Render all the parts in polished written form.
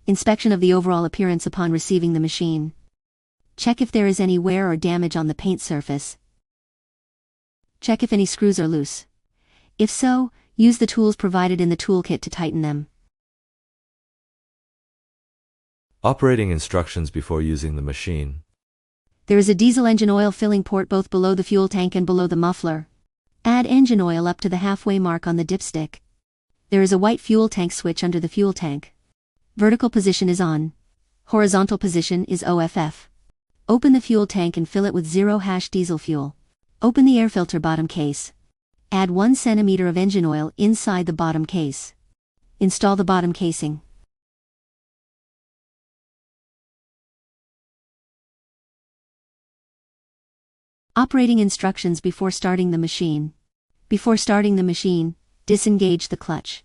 Inspection of the overall appearance upon receiving the machine. Check if there is any wear or damage on the paint surface. Check if any screws are loose. If so, use the tools provided in the toolkit to tighten them. Operating instructions before using the machine. There is a diesel engine oil filling port both below the fuel tank and below the muffler. Add engine oil up to the halfway mark on the dipstick. There is a white fuel tank switch under the fuel tank. Vertical position is on. Horizontal position is OFF. Open the fuel tank and fill it with 0- diesel fuel. Open the air filter bottom case. Add 1 centimeter of engine oil inside the bottom case. Install the bottom casing. Operating instructions before starting the machine. Before starting the machine, disengage the clutch.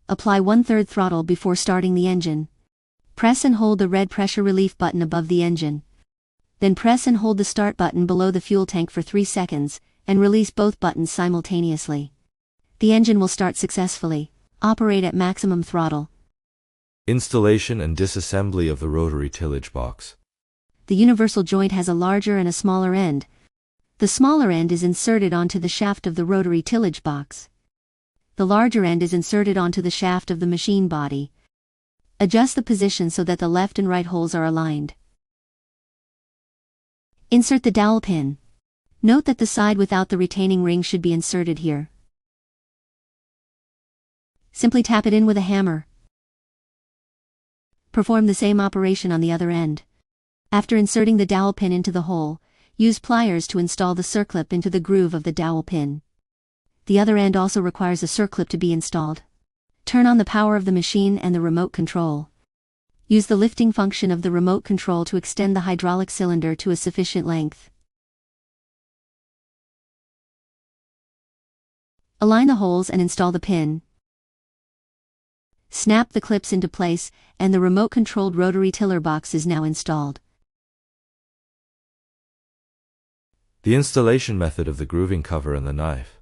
Apply 1/3 throttle before starting the engine. Press and hold the red pressure relief button above the engine. Then press and hold the start button below the fuel tank for 3 seconds, and release both buttons simultaneously. The engine will start successfully. Operate at maximum throttle. Installation and disassembly of the rotary tillage box. The universal joint has a larger and a smaller end. The smaller end is inserted onto the shaft of the rotary tillage box. The larger end is inserted onto the shaft of the machine body. Adjust the position so that the left and right holes are aligned. Insert the dowel pin. Note that the side without the retaining ring should be inserted here. Simply tap it in with a hammer. Perform the same operation on the other end. After inserting the dowel pin into the hole, use pliers to install the circlip into the groove of the dowel pin. The other end also requires a circlip to be installed. Turn on the power of the machine and the remote control. Use the lifting function of the remote control to extend the hydraulic cylinder to a sufficient length. Align the holes and install the pin. Snap the clips into place, and the remote-controlled rotary tiller box is now installed. The installation method of the grooving cover and the knife.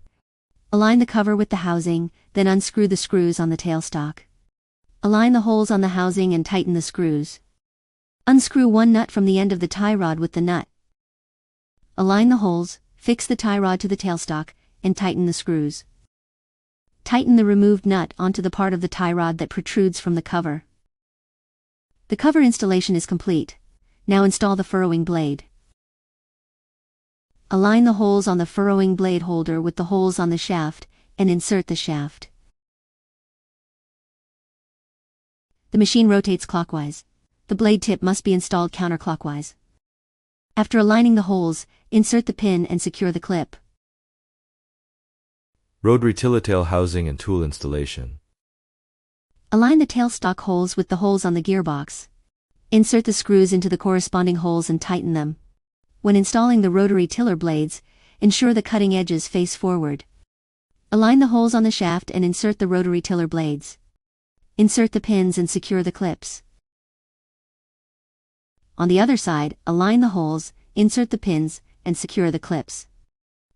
Align the cover with the housing, then unscrew the screws on the tailstock. Align the holes on the housing and tighten the screws. Unscrew one nut from the end of the tie rod with the nut. Align the holes, fix the tie rod to the tailstock, and tighten the screws. Tighten the removed nut onto the part of the tie rod that protrudes from the cover. The cover installation is complete. Now install the furrowing blade. Align the holes on the furrowing blade holder with the holes on the shaft, and insert the shaft. The machine rotates clockwise. The blade tip must be installed counterclockwise. After aligning the holes, insert the pin and secure the clip. Rotary tiller housing and tool installation. Align the tailstock holes with the holes on the gearbox. Insert the screws into the corresponding holes and tighten them. When installing the rotary tiller blades, ensure the cutting edges face forward. Align the holes on the shaft and insert the rotary tiller blades. Insert the pins and secure the clips. On the other side, align the holes, insert the pins, and secure the clips.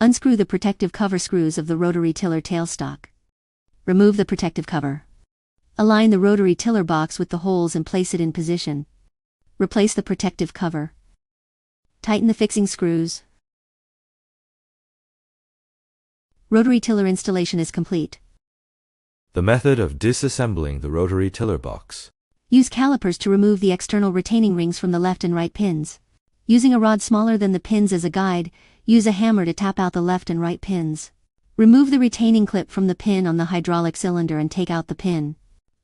Unscrew the protective cover screws of the rotary tiller tailstock. Remove the protective cover. Align the rotary tiller box with the holes and place it in position. Replace the protective cover. Tighten the fixing screws. Rotary tiller installation is complete. The method of disassembling the rotary tiller box. Use calipers to remove the external retaining rings from the left and right pins. Using a rod smaller than the pins as a guide, use a hammer to tap out the left and right pins. Remove the retaining clip from the pin on the hydraulic cylinder and take out the pin.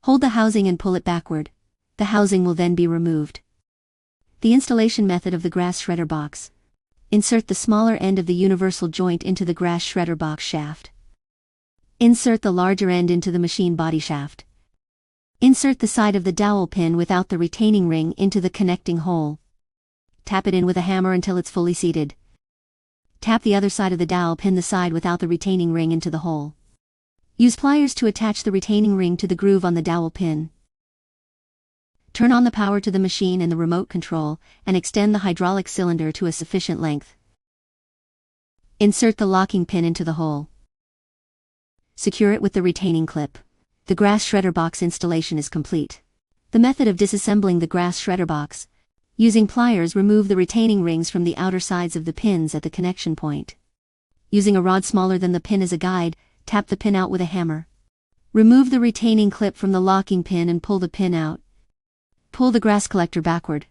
Hold the housing and pull it backward. The housing will then be removed. The installation method of the grass shredder box. Insert the smaller end of the universal joint into the grass shredder box shaft. Insert the larger end into the machine body shaft. Insert the side of the dowel pin without the retaining ring into the connecting hole. Tap it in with a hammer until it's fully seated. Tap the other side of the dowel pin, the side without the retaining ring, into the hole. Use pliers to attach the retaining ring to the groove on the dowel pin. Turn on the power to the machine and the remote control, and extend the hydraulic cylinder to a sufficient length. Insert the locking pin into the hole. Secure it with the retaining clip. The grass shredder box installation is complete. The method of disassembling the grass shredder box. Using pliers, remove the retaining rings from the outer sides of the pins at the connection point. Using a rod smaller than the pin as a guide, tap the pin out with a hammer. Remove the retaining clip from the locking pin and pull the pin out. Pull the grass collector backward.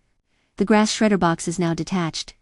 The grass shredder box is now detached.